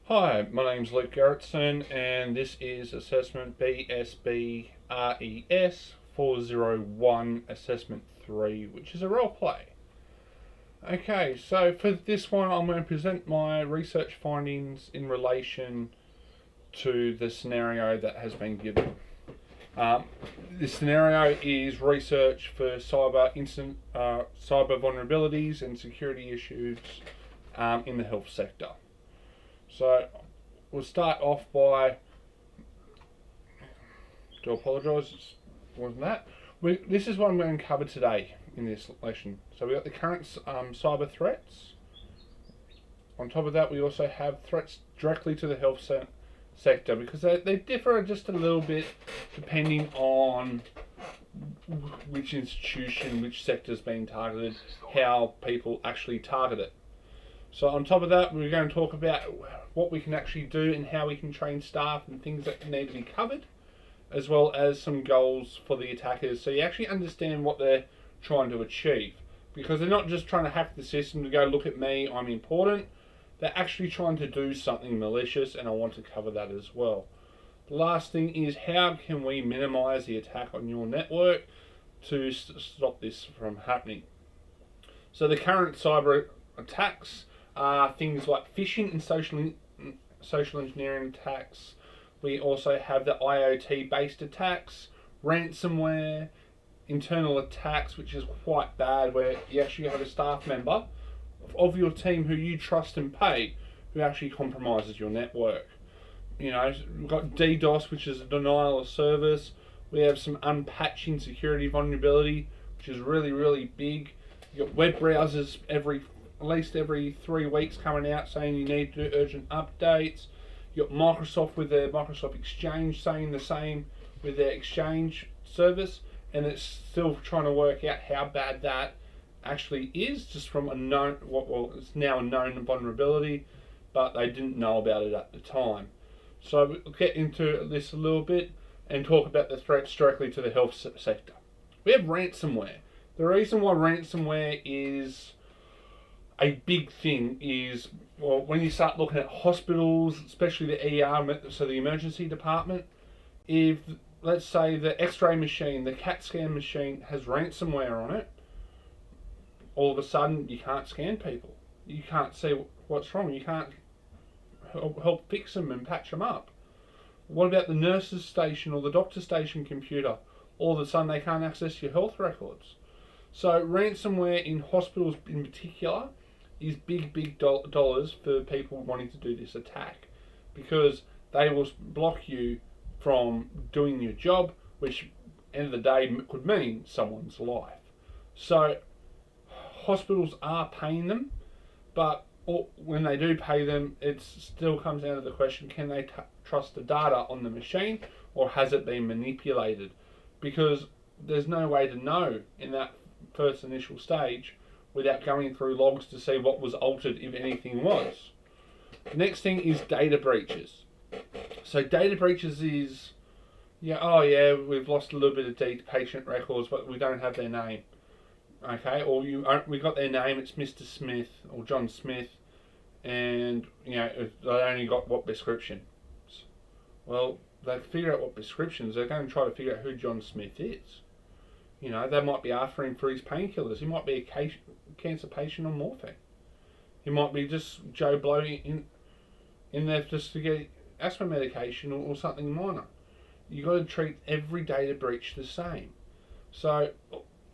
Hi, my name's Luke Gerritsen and this is Assessment BSB RES 401 Assessment 3, which is a role play. Okay, so for this one I'm going to present my research findings in relation to the scenario that has been given. This scenario is research for cyber vulnerabilities and security issues in the health sector. So we'll start off by, do apologise, wasn't that? This is what I'm going to cover today in this lesson. So we've got the current cyber threats. On top of that, we also have threats directly to the health sector, because they differ just a little bit depending on which institution, which sector is being targeted, how people actually target it. So on top of that, we're going to talk about what we can actually do and how we can train staff and things that need to be covered, as well as some goals for the attackers, so you actually understand what they're trying to achieve. Because they're not just trying to hack the system to go, look at me, I'm important. They're actually trying to do something malicious, and I want to cover that as well. The last thing is, how can we minimize the attack on your network to stop this from happening? So the current cyber attacks are things like phishing and social engineering attacks. We also have the IoT based attacks, ransomware, internal attacks, which is quite bad, where you actually have a staff member of your team who you trust and pay who actually compromises your network. You know, we've got DDoS, which is a denial of service. We have some unpatching security vulnerability, which is really, really big. You've got web browsers at least every 3 weeks coming out saying you need to do urgent updates. You've got Microsoft with their Microsoft Exchange saying the same with their Exchange service, and it's still trying to work out how bad that actually is, just from a known, it's now a known vulnerability, but they didn't know about it at the time. So we'll get into this a little bit and talk about the threats directly to the health sector. We have ransomware. The reason why ransomware is a big thing is, well, when you start looking at hospitals, especially the ER, so the emergency department, if, let's say, the x-ray machine, the CAT scan machine has ransomware on it, all of a sudden you can't scan people. You can't see what's wrong. You can't help fix them and patch them up. What about the nurse's station or the doctor's station computer? All of a sudden they can't access your health records. So ransomware in hospitals in particular is big dollars for people wanting to do this attack, because they will block you from doing your job, which end of the day could mean someone's life. So hospitals are paying them, but when they do pay them, it still comes down to the question, can they trust the data on the machine, or has it been manipulated? Because there's no way to know in that first initial stage without going through logs to see what was altered, if anything was. The next thing is data breaches. So data breaches is, we've lost a little bit of patient records, but we don't have their name. Okay, or we got their name, it's Mr. Smith or John Smith, and they only got what prescriptions. Well, they figure out what prescriptions, they're going to try to figure out who John Smith is. They might be after him for his painkillers. He might be a cancer patient on morphine. He might be just Joe Blow in there just to get asthma medication or something minor. You've got to treat every data breach the same. So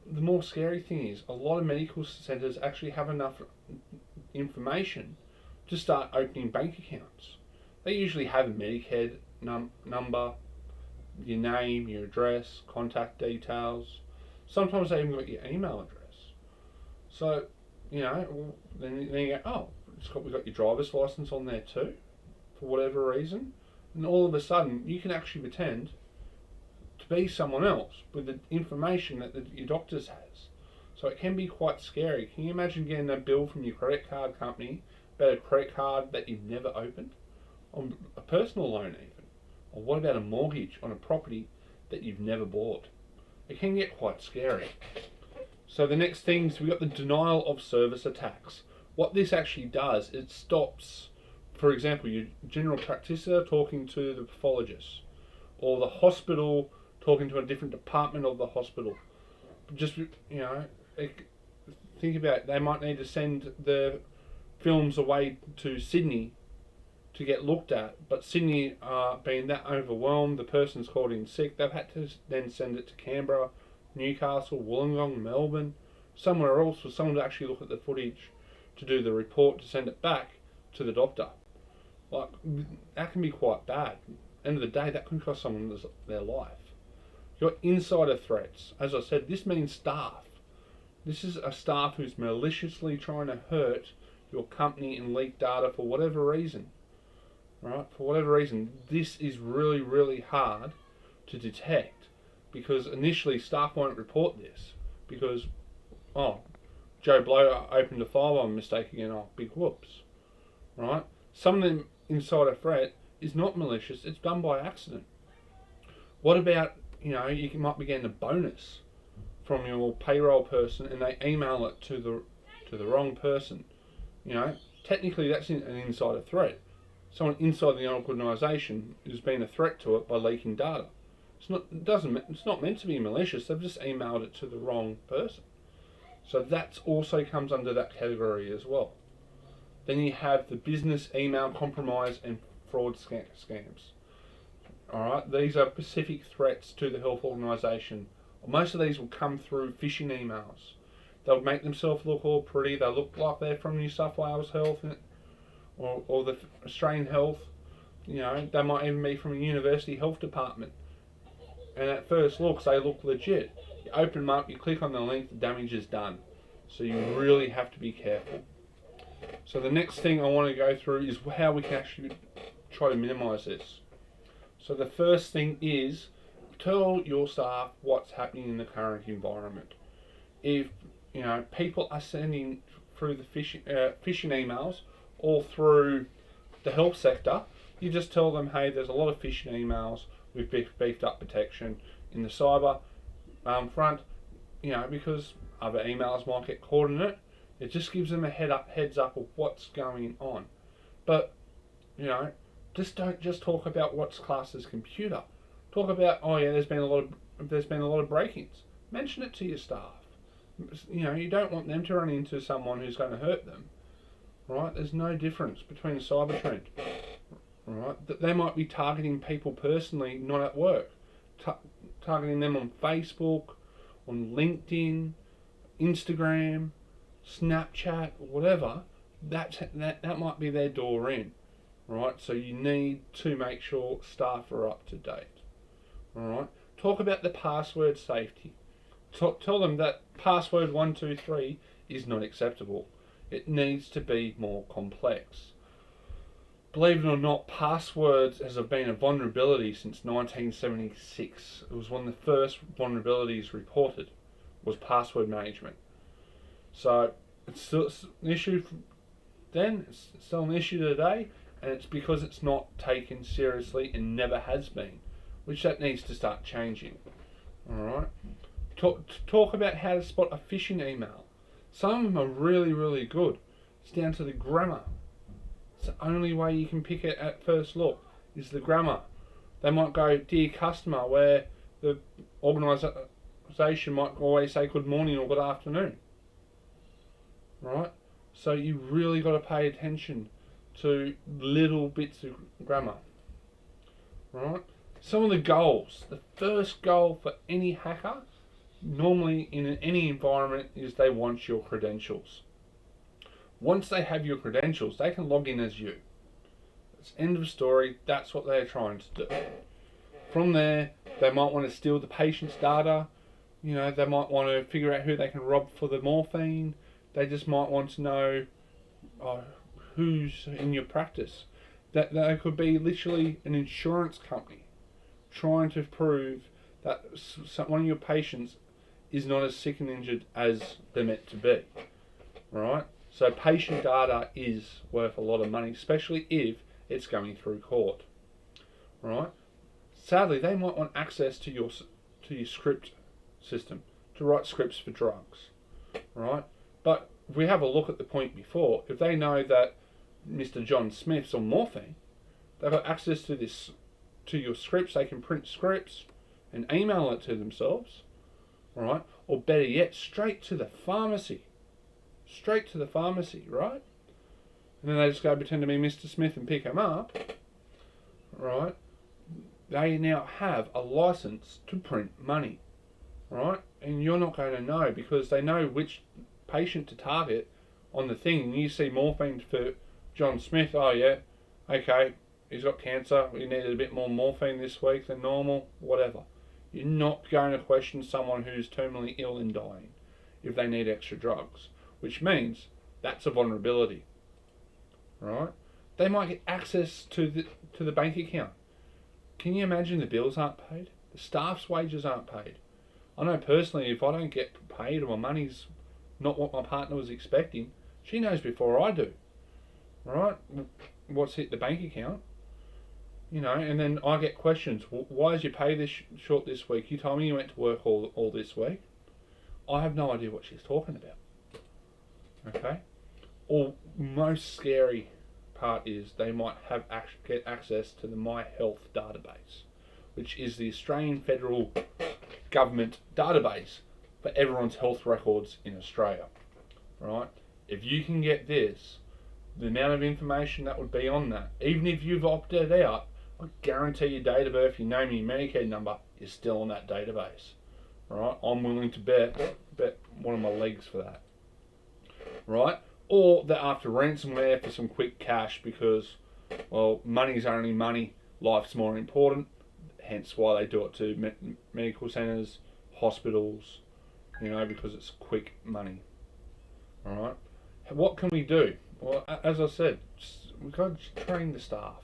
the more scary thing is, a lot of medical centres actually have enough information to start opening bank accounts. They usually have a Medicare number, your name, your address, contact details. Sometimes they even got your email address. So, then you go, oh, we've got your driver's license on there too, for whatever reason. And all of a sudden, you can actually pretend to be someone else with the information that your doctor's has. So it can be quite scary. Can you imagine getting a bill from your credit card company about a credit card that you've never opened? On a personal loan even. Or what about a mortgage on a property that you've never bought? It can get quite scary. So the next thing is we've got the denial of service attacks. What this actually does, it stops for example, your general practitioner talking to the pathologist, or the hospital talking to a different department of the hospital. Just, think about it, they might need to send the films away to Sydney to get looked at, but Sydney being that overwhelmed, the person's called in sick, they've had to then send it to Canberra, Newcastle, Wollongong, Melbourne, somewhere else for someone to actually look at the footage, to do the report, to send it back to the doctor. Like, that can be quite bad. End of the day, that can cost someone their life. Your insider threats, as I said, this means staff. This is a staff who's maliciously trying to hurt your company and leak data for whatever reason. Right? For whatever reason, this is really, really hard to detect, because initially staff won't report this because, Joe Blow opened a file by mistake again. Big whoops. Right? Some of the insider threat is not malicious, it's done by accident. What about, you might be getting a bonus from your payroll person and they email it to the wrong person. Technically that's an insider threat. Someone inside the organisation has been a threat to it by leaking data. It's not meant to be malicious, they've just emailed it to the wrong person. So that also comes under that category as well. Then you have the business email compromise and fraud scams. Alright, these are specific threats to the health organisation. Most of these will come through phishing emails. They'll make themselves look all pretty, they'll look like they're from New South Wales Health or the Australian Health. They might even be from a university health department. And at first looks, they look legit. You open them up, you click on the link, the damage is done. So you really have to be careful. So the next thing I want to go through is how we can actually try to minimise this. So the first thing is, tell your staff what's happening in the current environment. If people are sending through the phishing emails or through the health sector, you just tell them, hey, there's a lot of phishing emails, we've beefed up protection in the cyber front, because other emails might get caught in it. It just gives them a heads up of what's going on. But, just don't just talk about what's classed as computer. Talk about, there's been a lot of break-ins. Mention it to your staff. You don't want them to run into someone who's going to hurt them. Right? There's no difference between a cyber trend. Right? That they might be targeting people personally, not at work. Targeting them on Facebook, on LinkedIn, Instagram, Snapchat, whatever. That might be their door in. Right? So you need to make sure staff are up to date. Alright? Talk about the password safety. Tell them that password 123 is not acceptable. It needs to be more complex. Believe it or not, passwords has been a vulnerability since 1976. It was one of the first vulnerabilities reported, was password management. So it's still an issue then, it's still an issue today, and it's because it's not taken seriously and never has been, which that needs to start changing. Alright? Talk about how to spot a phishing email. Some of them are really, really good. It's down to the grammar. It's the only way you can pick it at first look, is the grammar. They might go, dear customer, where the organisation might always say good morning or good afternoon. Right? So you really got to pay attention to little bits of grammar. Right? Some of the goals. The first goal for any hacker, normally in any environment, is they want your credentials. Once they have your credentials, they can log in as you. It's end of story. That's what they're trying to do. From there, they might want to steal the patient's data. They might want to figure out who they can rob for the morphine. They just might want to know who's in your practice. That could be literally an insurance company trying to prove that one of your patients is not as sick and injured as they're meant to be. Right? So patient data is worth a lot of money, especially if it's going through court. Right? Sadly, they might want access to your script system to write scripts for drugs. Right? But if we have a look at the point before, if they know that Mr. John Smith's or morphine. They've got access to this, to your scripts. They can print scripts and email it to themselves, right? Or better yet, straight to the pharmacy. Straight to the pharmacy, right? And then they just go pretend to be Mr. Smith and pick them up, right? They now have a license to print money, right? And you're not going to know because they know which patient to target on the thing. And you see morphine for John Smith. Oh yeah, okay, he's got cancer. We needed a bit more morphine this week than normal. Whatever. You're not going to question someone who's terminally ill and dying if they need extra drugs, which means that's a vulnerability, right? They might get access to the bank account. Can you imagine the bills aren't paid? The staff's wages aren't paid. I know personally, if I don't get paid or my money's not what my partner was expecting, she knows before I do, right? What's hit the bank account, you know, and then I get questions. Why is your pay this short this week? You told me you went to work all this week. I have no idea what she's talking about. Okay? Or most scary part is they might have get access to the My Health database, which is the Australian federal government database for everyone's health records in Australia, right? If you can get this, the amount of information that would be on that, even if you've opted out, I guarantee your date of birth, your name, your Medicare number is still on that database, right? I'm willing to bet one of my legs for that, right? Or they're after ransomware for some quick cash because, well, money's only money, life's more important, hence why they do it to medical centres, hospitals, you know, because it's quick money, alright? What can we do? Well, as I said, we've got to train the staff.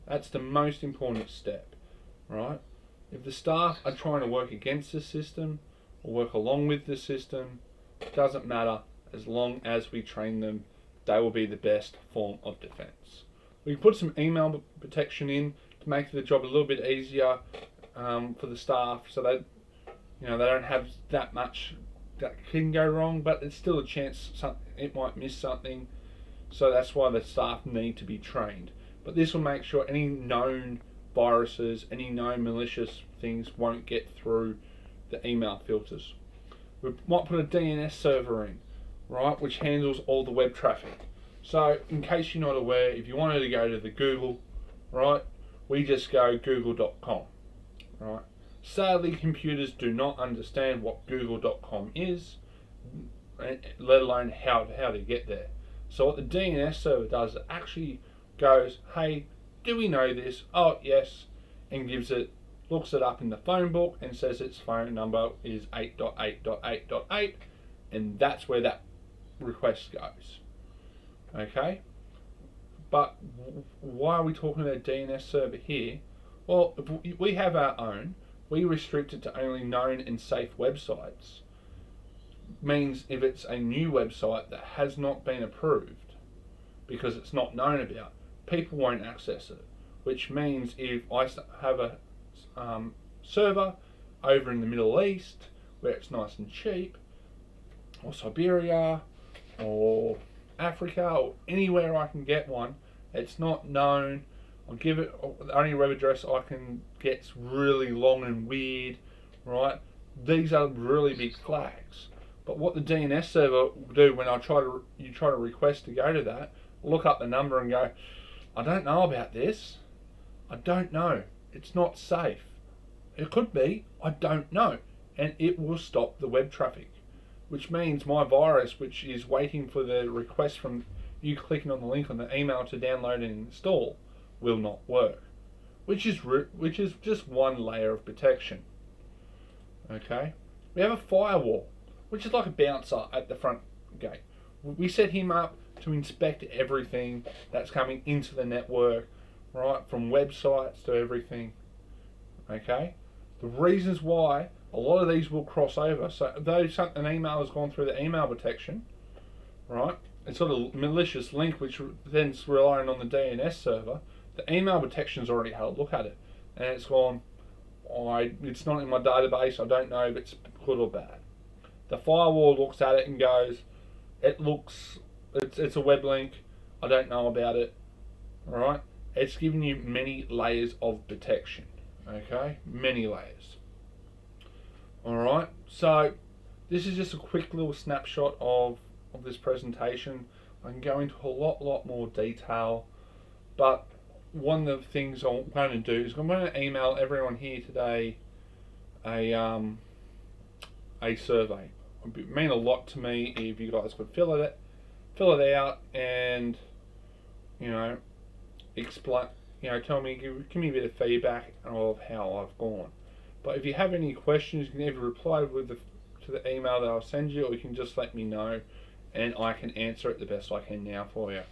That's the most important step, right? If the staff are trying to work against the system or work along with the system, it doesn't matter. As long as we train them, they will be the best form of defence. We can put some email protection in to make the job a little bit easier for the staff, so that they don't have that much that can go wrong. But it's still a chance it might miss something. So that's why the staff need to be trained. But this will make sure any known viruses, any known malicious things won't get through the email filters. We might put a DNS server in, right, which handles all the web traffic. So in case you're not aware, if you wanted to go to the Google, right, we just go google.com, right. Sadly, computers do not understand what google.com is, let alone how to get there. So what the DNS server does, it actually goes, hey, do we know this? Oh, yes, and looks it up in the phone book and says its phone number is 8.8.8.8, and that's where that request goes. Okay? But why are we talking about DNS server here? Well, if we have our own, we restrict it to only known and safe websites. Means if it's a new website that has not been approved because it's not known about, people won't access it. Which means if I have a server over in the Middle East where it's nice and cheap, or Siberia, or Africa, or anywhere I can get one, it's not known. I'll give it, the only web address I can get's really long and weird, right? These are really big flags. But what the DNS server will do when you try to request to go to that, look up the number and go, I don't know about this. I don't know. It's not safe. It could be. I don't know. And it will stop the web traffic. Which means my virus, which is waiting for the request from you clicking on the link on the email to download and install, will not work. Which is just one layer of protection. Okay? We have a firewall, which is like a bouncer at the front gate. We set him up to inspect everything that's coming into the network, right, from websites to everything. Okay? The reasons why a lot of these will cross over, so though an email has gone through the email protection, right, it's got a malicious link which then's relying on the DNS server, the email protection's already had a look at it, and it's gone, it's not in my database, I don't know if it's good or bad. The firewall looks at it and goes, it's a web link, I don't know about it. Alright? It's giving you many layers of protection. Okay? Many layers. Alright? So, this is just a quick little snapshot of this presentation. I can go into a lot more detail, but one of the things I'm going to do is I'm going to email everyone here today a survey. It would mean a lot to me if you guys could fill it out and explain, tell me, give me a bit of feedback of how I've gone. But if you have any questions, you can either reply to the email that I'll send you, or you can just let me know and I can answer it the best I can now for you.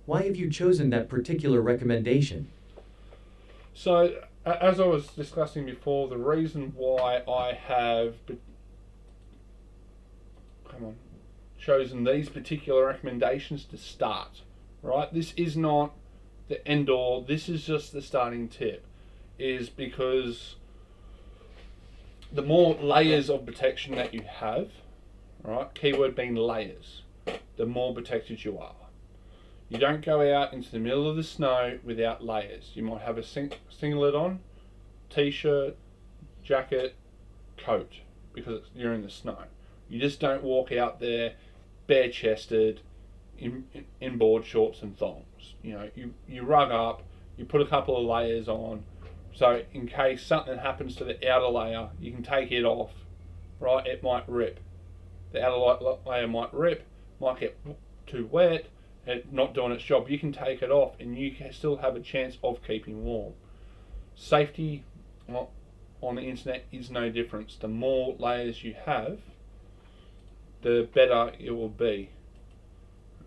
Why have you chosen that particular recommendation? So, as I was discussing before, the reason why I have chosen these particular recommendations to start, right? This is not the end all, this is just the starting tip, is because the more layers of protection that you have, right, keyword being layers, the more protected you are. You don't go out into the middle of the snow without layers. You might have a singlet on, t-shirt, jacket, coat, because you're in the snow. You just don't walk out there bare-chested in board shorts and thongs. You rug up, you put a couple of layers on, so in case something happens to the outer layer, you can take it off, right? It might rip. The outer layer might rip, might get too wet, and not doing its job. You can take it off and you can still have a chance of keeping warm. Safety on the internet is no difference. The more layers you have, the better it will be.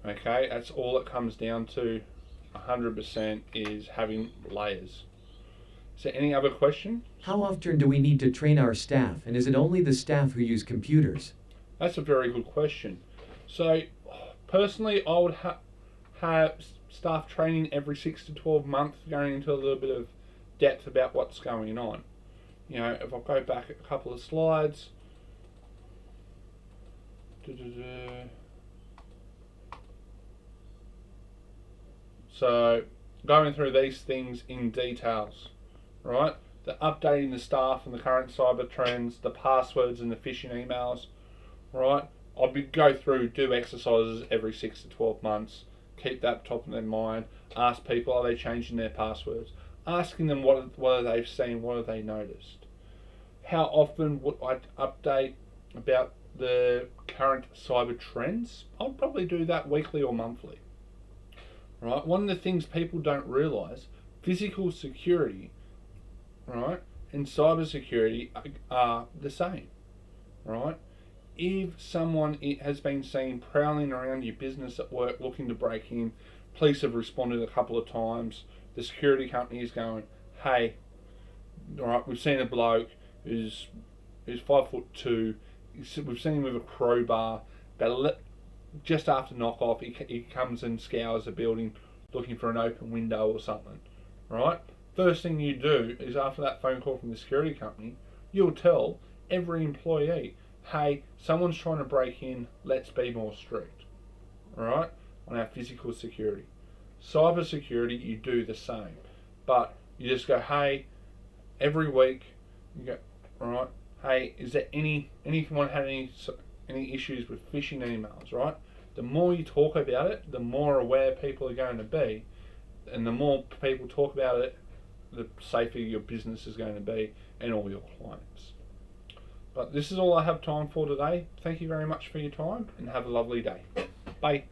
Okay, that's all it comes down to 100% is having layers. Is there any other question? How often do we need to train our staff, and is it only the staff who use computers? That's a very good question. So, personally, I would have staff training every 6 to 12 months, going into a little bit of depth about what's going on. If I go back a couple of slides. So, going through these things in details, right? The updating the staff and the current cyber trends, the passwords and the phishing emails, right? Go through, do exercises every 6 to 12 months, keep that top of their mind, ask people, are they changing their passwords? Asking them what have they seen, what have they noticed? How often would I update about the current cyber trends? I'll probably do that weekly or monthly. Right? One of the things people don't realise, physical security, right, and cyber security are the same, right? If someone has been seen prowling around your business at work looking to break in, police have responded a couple of times, the security company is going, hey, right, we've seen a bloke who's 5'2", we've seen him with a crowbar, but just after knock-off, he comes and scours the building looking for an open window or something, right? First thing you do is, after that phone call from the security company, you'll tell every employee, hey, someone's trying to break in, let's be more strict, right, on our physical security. Cyber security, you do the same, but you just go, hey, every week, you go, right, hey, is there anyone had any issues with phishing emails, right? The more you talk about it, the more aware people are going to be, and the more people talk about it, the safer your business is going to be and all your clients. But this is all I have time for today. Thank you very much for your time and have a lovely day. Bye.